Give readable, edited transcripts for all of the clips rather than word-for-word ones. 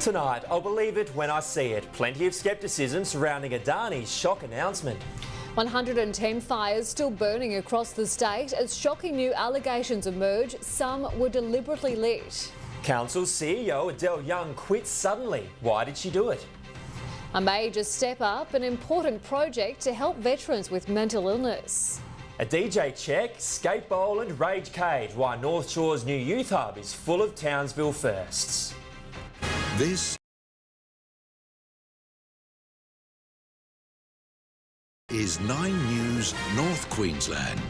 Tonight, I'll believe it when I see it. Plenty of scepticism surrounding Adani's shock announcement. 110 fires still burning across the state as shocking new allegations emerge. Some were deliberately lit. Council's CEO Adele Young quit suddenly. Why did she do it? A major step up, an important project to help veterans with mental illness. A DJ check, skate bowl and rage cage. Why North Shore's new youth hub is full of Townsville firsts. This is 9 News North Queensland.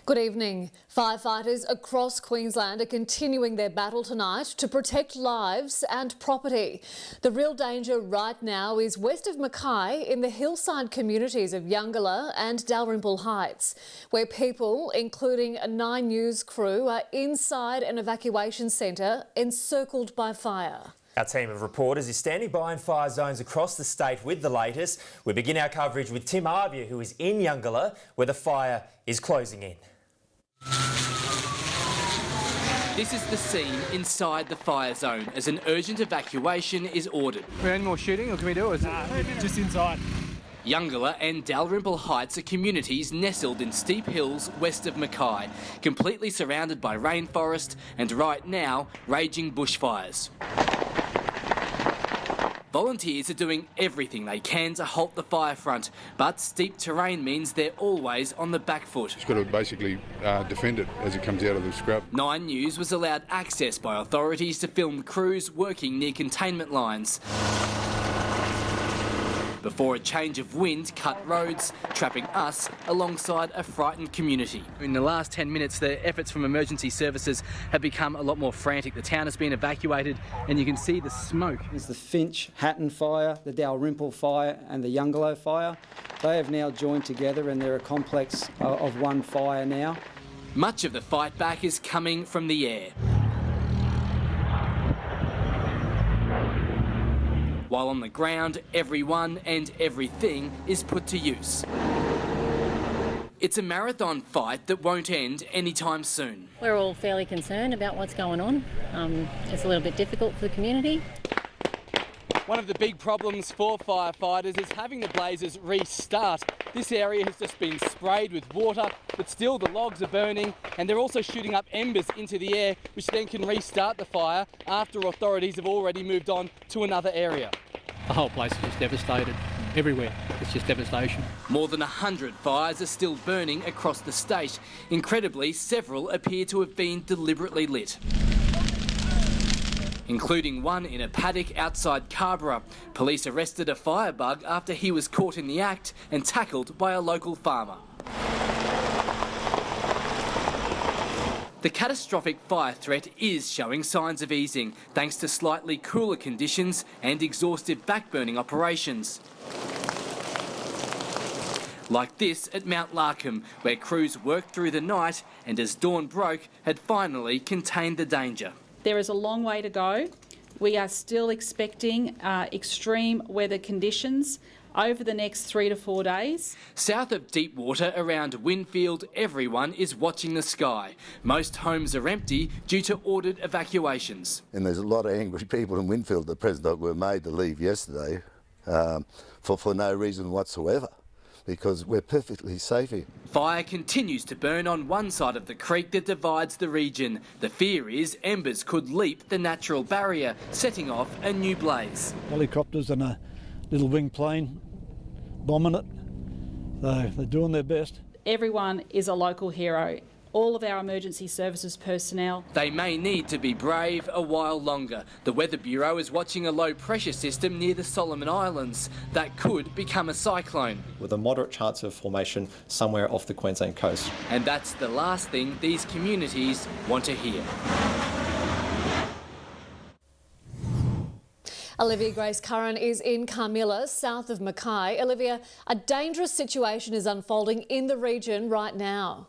Good evening. Firefighters across Queensland are continuing their battle tonight to protect lives and property. The real danger right now is west of Mackay in the hillside communities of Youngalla and Dalrymple Heights, where people, including a 9 News crew, are inside an evacuation centre encircled by fire. Our team of reporters is standing by in fire zones across the state with the latest. We begin our coverage with Tim Arvia, who is in Youngalla, where the fire is closing in. This is the scene inside the fire zone as an urgent evacuation is ordered. Any more shooting, or can we do it? Just inside. Youngalla and Dalrymple Heights are communities nestled in steep hills west of Mackay, completely surrounded by rainforest and right now raging bushfires. Volunteers are doing everything they can to halt the fire front, but steep terrain means they're always on the back foot. Just got to basically defend it as it comes out of the scrub. 9 News was allowed access by authorities to film crews working near containment lines before a change of wind cut roads, trapping us alongside a frightened community. In the last 10 minutes, the efforts from emergency services have become a lot more frantic. The town has been evacuated and you can see the smoke. It's the Finch Hatton fire, the Dalrymple fire and the Youngalla fire. They have now joined together and they're a complex of one fire now. Much of the fight back is coming from the air. While on the ground, everyone and everything is put to use. It's a marathon fight that won't end anytime soon. We're all fairly concerned about what's going on. It's a little bit difficult for the community. One of the big problems for firefighters is having the blazes restart. This area has just been sprayed with water, but still the logs are burning, and they're also shooting up embers into the air, which then can restart the fire after authorities have already moved on to another area. The whole place is just devastated. Everywhere, it's just devastation. More than 100 fires are still burning across the state. Incredibly, several appear to have been deliberately lit, including one in a paddock outside Carborough. Police arrested a firebug after he was caught in the act and tackled by a local farmer. The catastrophic fire threat is showing signs of easing, thanks to slightly cooler conditions and exhaustive backburning operations. Like this at Mount Larkham, where crews worked through the night and as dawn broke, had finally contained the danger. There is a long way to go. We are still expecting extreme weather conditions over the next 3 to 4 days. South of Deepwater around Winfield, everyone is watching the sky. Most homes are empty due to ordered evacuations. And there's a lot of angry people in Winfield that President were made to leave yesterday for no reason whatsoever, because we're perfectly safe here. Fire continues to burn on one side of the creek that divides the region. The fear is embers could leap the natural barrier, setting off a new blaze. Helicopters and a little wing plane bombing it, so they're doing their best. Everyone is a local hero. All of our emergency services personnel. They may need to be brave a while longer. The Weather Bureau is watching a low pressure system near the Solomon Islands that could become a cyclone, with a moderate chance of formation somewhere off the Queensland coast. And that's the last thing these communities want to hear. Olivia Grace Curran is in Carmilla, south of Mackay. Olivia, a dangerous situation is unfolding in the region right now.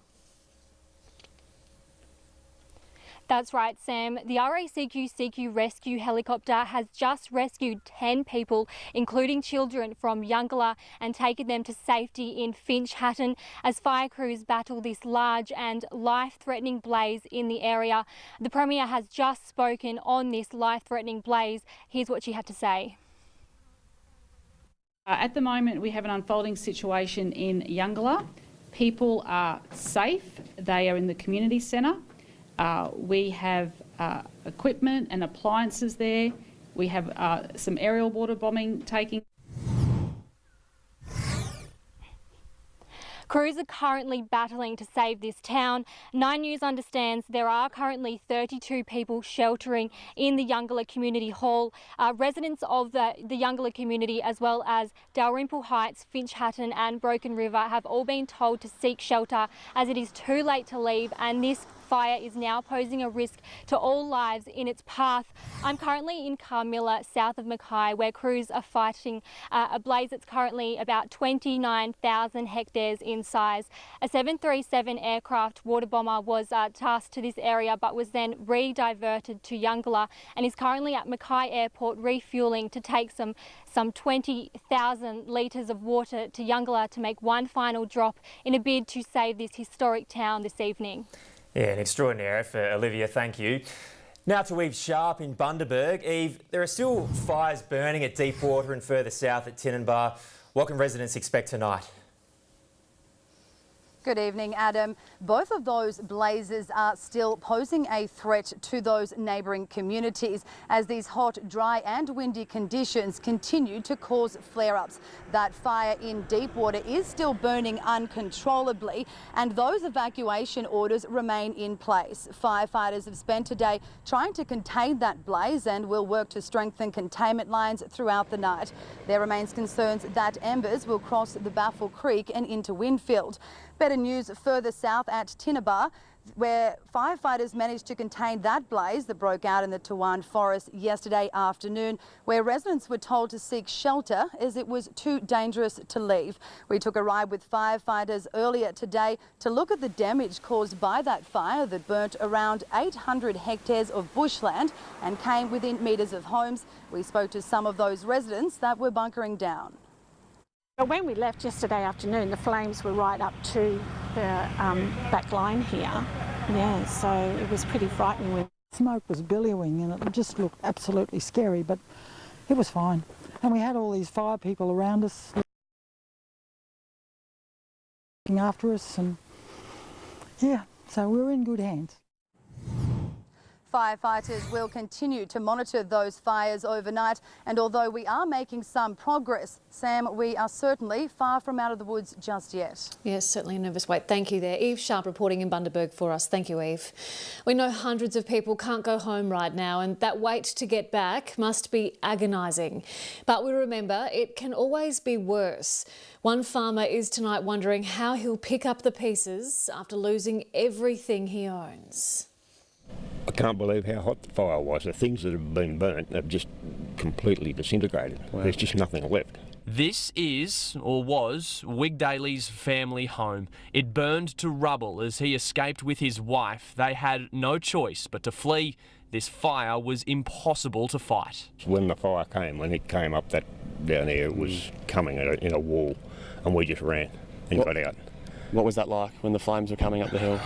That's right, Sam. The RACQ rescue helicopter has just rescued 10 people, including children, from Youngalla and taken them to safety in Finch Hatton as fire crews battle this large and life-threatening blaze in the area. The Premier has just spoken on this life-threatening blaze. Here's what she had to say. At the moment, we have an unfolding situation in Youngalla. People are safe. They are in the community centre. We have equipment and appliances there. We have some aerial water bombing taking. Crews are currently battling to save this town. 9 News understands there are currently 32 people sheltering in the Youngalla Community Hall. Residents of the Youngalla community, as well as Dalrymple Heights, Finch Hatton and Broken River, have all been told to seek shelter as it is too late to leave, and this fire is now posing a risk to all lives in its path. I'm currently in Carmilla, south of Mackay, where crews are fighting a blaze that's currently about 29,000 hectares in size. A 737 aircraft water bomber was tasked to this area but was then re-diverted to Youngalla and is currently at Mackay Airport refuelling to take some 20,000 litres of water to Youngalla to make one final drop in a bid to save this historic town this evening. Yeah, an extraordinary effort, Olivia, thank you. Now to Eve Sharp in Bundaberg. Eve, there are still fires burning at Deepwater and further south at Tinninbar. What can residents expect tonight? Good evening, Adam. Both of those blazes are still posing a threat to those neighbouring communities as these hot, dry and windy conditions continue to cause flare-ups. That fire in Deepwater is still burning uncontrollably and those evacuation orders remain in place. Firefighters have spent today trying to contain that blaze and will work to strengthen containment lines throughout the night. There remains concerns that embers will cross the Baffle Creek and into Winfield. Better news further south at Tinninbar, where firefighters managed to contain that blaze that broke out in the Tawan forest yesterday afternoon, where residents were told to seek shelter as it was too dangerous to leave. We took a ride with firefighters earlier today to look at the damage caused by that fire that burnt around 800 hectares of bushland and came within metres of homes. We spoke to some of those residents that were bunkering down. When we left yesterday afternoon, the flames were right up to the back line here. Yeah, so it was pretty frightening. Smoke was billowing and it just looked absolutely scary, but it was fine. And we had all these fire people around us looking after us, and yeah, so we were in good hands. Firefighters will continue to monitor those fires overnight, and although we are making some progress, Sam, we are certainly far from out of the woods just yet. Yes, certainly a nervous wait. Thank you there. Eve Sharp reporting in Bundaberg for us. Thank you, Eve. We know hundreds of people can't go home right now, and that wait to get back must be agonising. But we remember it can always be worse. One farmer is tonight wondering how he'll pick up the pieces after losing everything he owns. I can't believe how hot the fire was. The things that have been burnt have just completely disintegrated. Wow. There's just nothing left. This is, or was, Wig Daly's family home. It burned to rubble as he escaped with his wife. They had no choice but to flee. This fire was impossible to fight. When the fire came, when it came up that down there, it was coming in a wall, and we just ran and got out. What was that like when the flames were coming up the hill?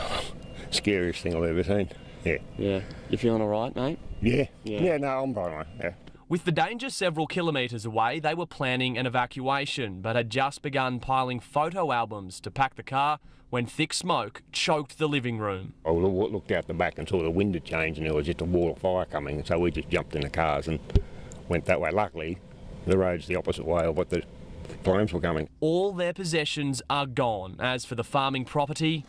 Scariest thing I've ever seen. Yeah. Yeah. You feeling all right, mate? Yeah, no, I'm fine, yeah. With the danger several kilometres away, they were planning an evacuation, but had just begun piling photo albums to pack the car when thick smoke choked the living room. I looked out the back and saw the wind had changed and there was just a wall of fire coming, so we just jumped in the cars and went that way. Luckily, the road's the opposite way of what the flames were coming. All their possessions are gone. As for the farming property,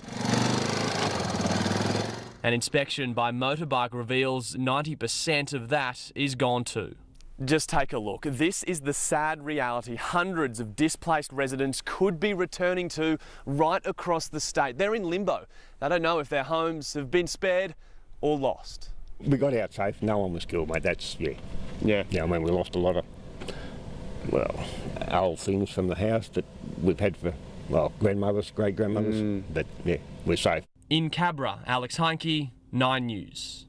an inspection by Motorbike reveals 90% of that is gone too. Just take a look. This is the sad reality hundreds of displaced residents could be returning to right across the state. They're in limbo. They don't know if their homes have been spared or lost. We got out safe. No one was killed, mate. That's, yeah, I mean, we lost a lot of, old things from the house that we've had for, grandmothers, great-grandmothers. But, yeah, we're safe. In Cabra, Alex Heinke, 9 News.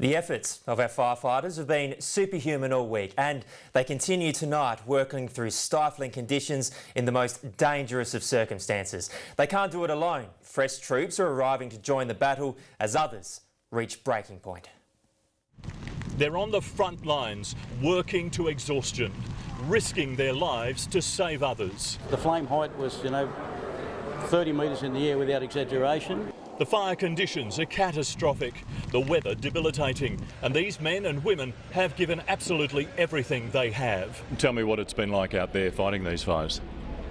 The efforts of our firefighters have been superhuman all week, and they continue tonight working through stifling conditions in the most dangerous of circumstances. They can't do it alone. Fresh troops are arriving to join the battle as others reach breaking point. They're on the front lines, working to exhaustion, risking their lives to save others. The flame height was, 30 metres in the air without exaggeration. The fire conditions are catastrophic, the weather debilitating, and these men and women have given absolutely everything they have. Tell me what it's been like out there fighting these fires.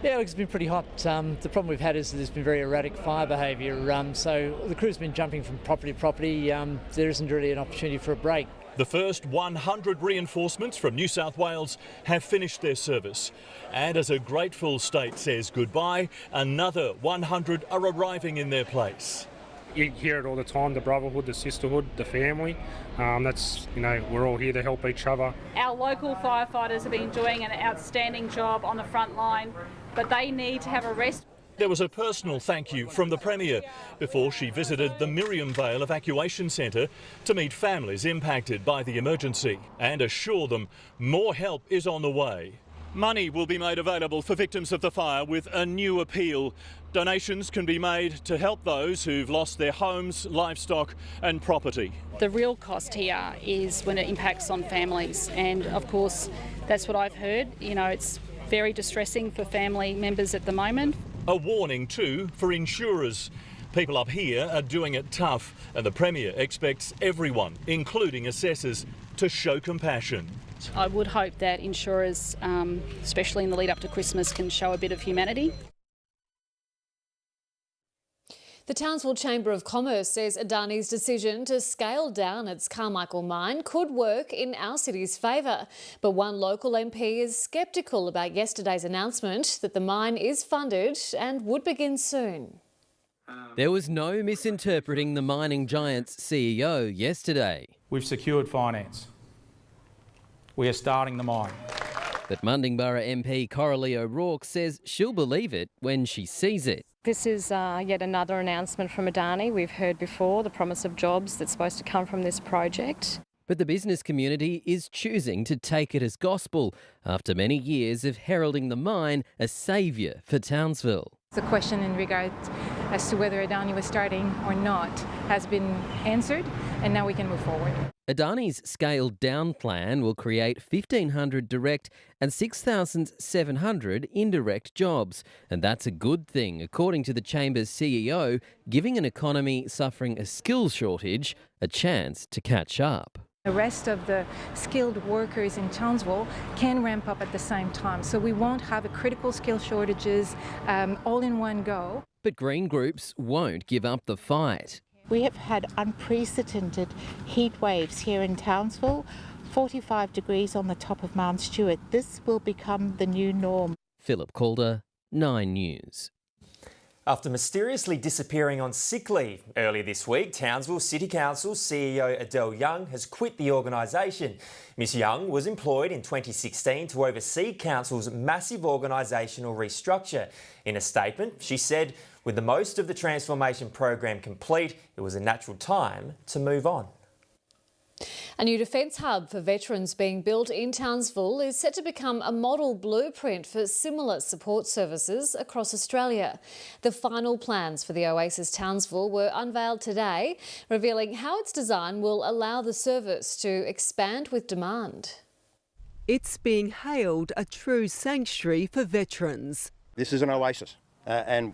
Yeah, it's been pretty hot. The problem we've had is there's been very erratic fire behaviour, so the crew's been jumping from property to property. There isn't really an opportunity for a break. The first 100 reinforcements from New South Wales have finished their service. And as a grateful state says goodbye, another 100 are arriving in their place. You hear it all the time, the brotherhood, the sisterhood, the family. We're all here to help each other. Our local firefighters have been doing an outstanding job on the front line, but they need to have a rest. There was a personal thank you from the Premier before she visited the Miriam Vale Evacuation Centre to meet families impacted by the emergency and assure them more help is on the way. Money will be made available for victims of the fire with a new appeal. Donations can be made to help those who've lost their homes, livestock and property. The real cost here is when it impacts on families, and of course that's what I've heard. It's very distressing for family members at the moment. A warning too for insurers. People up here are doing it tough, and the Premier expects everyone, including assessors, to show compassion. I would hope that insurers, especially in the lead up to Christmas, can show a bit of humanity. The Townsville Chamber of Commerce says Adani's decision to scale down its Carmichael mine could work in our city's favour. But one local MP is sceptical about yesterday's announcement that the mine is funded and would begin soon. There was no misinterpreting the mining giant's CEO yesterday. We've secured finance. We are starting the mine. But Mundingborough MP Coralie O'Rourke says she'll believe it when she sees it. This is yet another announcement from Adani. We've heard before the promise of jobs that's supposed to come from this project. But the business community is choosing to take it as gospel after many years of heralding the mine as saviour for Townsville. The question in regard as to whether Adani was starting or not has been answered, and now we can move forward. Adani's scaled-down plan will create 1,500 direct and 6,700 indirect jobs. And that's a good thing, according to the Chamber's CEO, giving an economy suffering a skills shortage a chance to catch up. The rest of the skilled workers in Townsville can ramp up at the same time, so we won't have a critical skill shortages all in one go. But green groups won't give up the fight. We have had unprecedented heat waves here in Townsville, 45 degrees on the top of Mount Stewart. This will become the new norm. Philip Calder, 9 News. After mysteriously disappearing on sick leave earlier this week, Townsville City Council CEO Adele Young has quit the organisation. Ms Young was employed in 2016 to oversee Council's massive organisational restructure. In a statement, she said, with the most of the transformation program complete, it was a natural time to move on. A new defence hub for veterans being built in Townsville is set to become a model blueprint for similar support services across Australia. The final plans for the Oasis Townsville were unveiled today, revealing how its design will allow the service to expand with demand. It's being hailed a true sanctuary for veterans. This is an oasis, and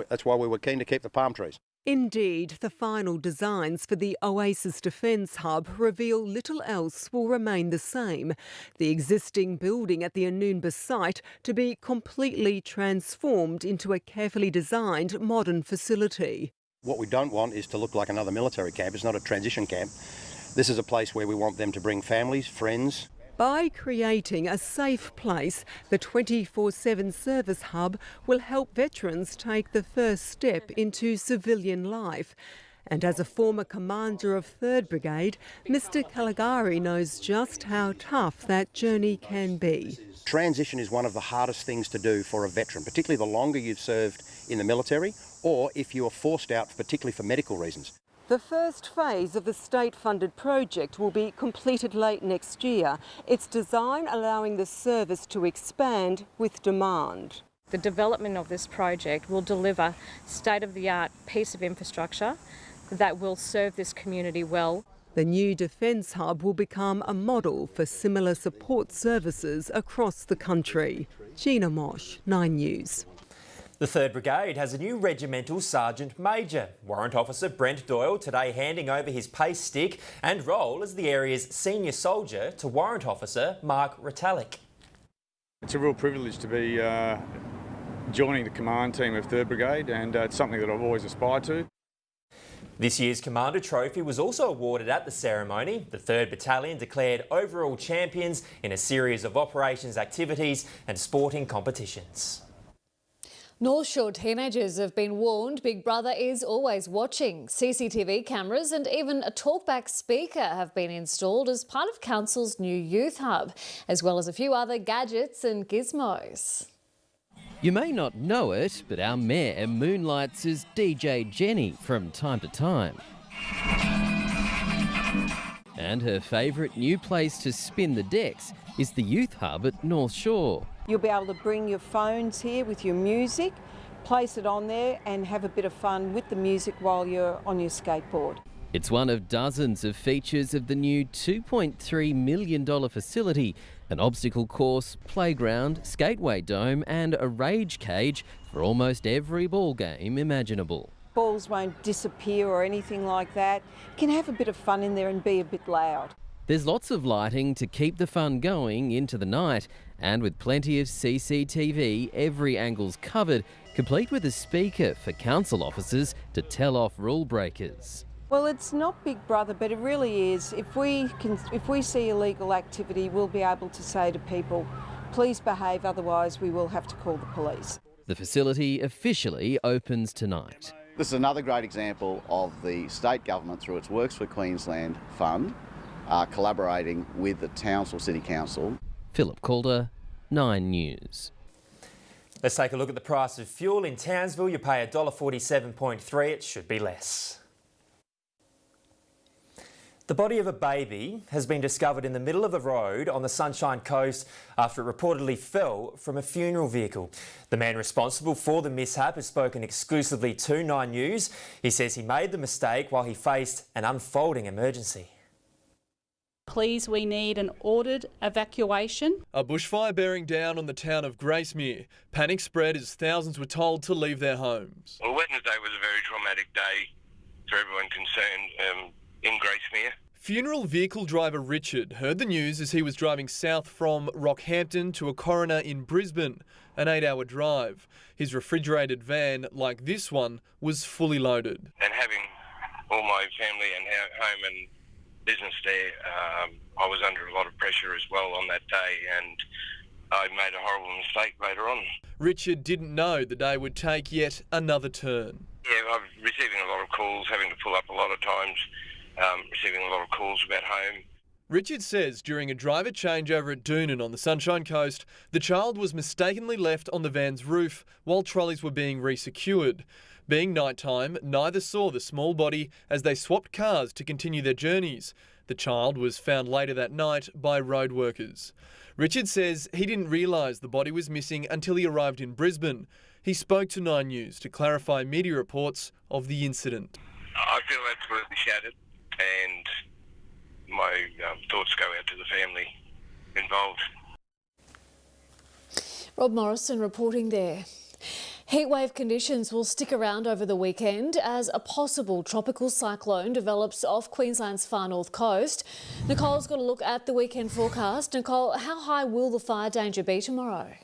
that's why we were keen to keep the palm trees. Indeed, the final designs for the Oasis Defence Hub reveal little else will remain the same. The existing building at the Anoonba site to be completely transformed into a carefully designed modern facility. What we don't want is to look like another military camp. It's not a transition camp. This is a place where we want them to bring families, friends. By creating a safe place, the 24/7 service hub will help veterans take the first step into civilian life. And as a former commander of 3rd Brigade, Mr Caligari knows just how tough that journey can be. Transition is one of the hardest things to do for a veteran, particularly the longer you've served in the military or if you are forced out, particularly for medical reasons. The first phase of the state-funded project will be completed late next year. Its design allowing the service to expand with demand. The development of this project will deliver state-of-the-art piece of infrastructure that will serve this community well. The new Defence Hub will become a model for similar support services across the country. Gina Mosh, 9 News. The 3rd Brigade has a new regimental sergeant major. Warrant Officer Brent Doyle today handing over his pace stick and role as the area's senior soldier to Warrant Officer Mark Retallick. It's a real privilege to be joining the command team of 3rd Brigade, and it's something that I've always aspired to. This year's Commander Trophy was also awarded at the ceremony. The 3rd Battalion declared overall champions in a series of operations activities and sporting competitions. North Shore teenagers have been warned Big Brother is always watching. CCTV cameras and even a talkback speaker have been installed as part of Council's new youth hub, as well as a few other gadgets and gizmos. You may not know it, but our mayor moonlights as DJ Jenny from time to time. And her favourite new place to spin the decks is the youth hub at North Shore. You'll be able to bring your phones here with your music, place it on there and have a bit of fun with the music while you're on your skateboard. It's one of dozens of features of the new $2.3 million facility, an obstacle course, playground, skateway dome and a rage cage for almost every ball game imaginable. Balls won't disappear or anything like that. You can have a bit of fun in there and be a bit loud. There's lots of lighting to keep the fun going into the night, and with plenty of CCTV, every angle's covered, complete with a speaker for council officers to tell off rule breakers. Well, it's not Big Brother, but it really is. If we see illegal activity, we'll be able to say to people, please behave, otherwise we will have to call the police. The facility officially opens tonight. This is another great example of the state government, through its Works for Queensland fund, collaborating with the Townsville City Council. Philip Calder, 9 News. Let's take a look at the price of fuel. In Townsville, you pay $1.47.3. It should be less. The body of a baby has been discovered in the middle of the road on the Sunshine Coast after it reportedly fell from a funeral vehicle. The man responsible for the mishap has spoken exclusively to 9 News. He says he made the mistake while he faced an unfolding emergency. Please, we need an ordered evacuation. A bushfire bearing down on the town of Gracemere. Panic spread as thousands were told to leave their homes. Well, Wednesday was a very traumatic day for everyone concerned in Gracemere. Funeral vehicle driver Richard heard the news as he was driving south from Rockhampton to a coroner in Brisbane, an 8-hour drive. His refrigerated van, like this one, was fully loaded. And having all my family and home and business there, I was under a lot of pressure as well on that day, and I made a horrible mistake later on. Richard didn't know the day would take yet another turn. Yeah, I'm receiving a lot of calls, having to pull up a lot of times, receiving a lot of calls about home. Richard says during a driver changeover at Doonan on the Sunshine Coast, the child was mistakenly left on the van's roof while trolleys were being resecured. Being nighttime, neither saw the small body as they swapped cars to continue their journeys. The child was found later that night by road workers. Richard says he didn't realise the body was missing until he arrived in Brisbane. He spoke to 9 News to clarify media reports of the incident. I feel absolutely shattered, and my thoughts go out to the family involved. Rob Morrison reporting there. Heatwave conditions will stick around over the weekend as a possible tropical cyclone develops off Queensland's far north coast. Nicole's got a look at the weekend forecast. Nicole, how high will the fire danger be tomorrow?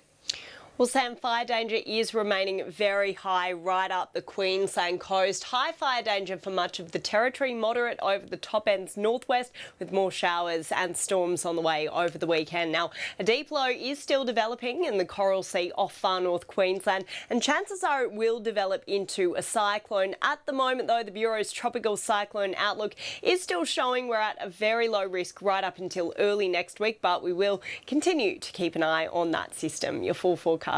Well, Sam, fire danger is remaining very high right up the Queensland coast. High fire danger for much of the territory, moderate over the top ends northwest with more showers and storms on the way over the weekend. Now, a deep low is still developing in the Coral Sea off far north Queensland, and chances are it will develop into a cyclone. At the moment, though, the Bureau's tropical cyclone outlook is still showing we're at a very low risk right up until early next week, but we will continue to keep an eye on that system. Your full forecast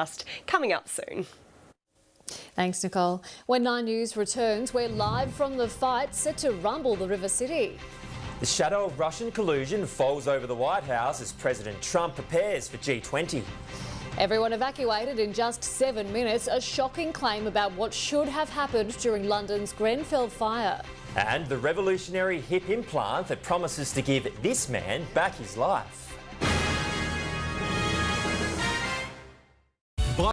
coming up soon. Thanks, Nicole. When 9 News returns, we're live from the fight set to rumble the River City. The shadow of Russian collusion falls over the White House as President Trump prepares for G20. Everyone evacuated in just 7 minutes, a shocking claim about what should have happened during London's Grenfell fire. And the revolutionary hip implant that promises to give this man back his life.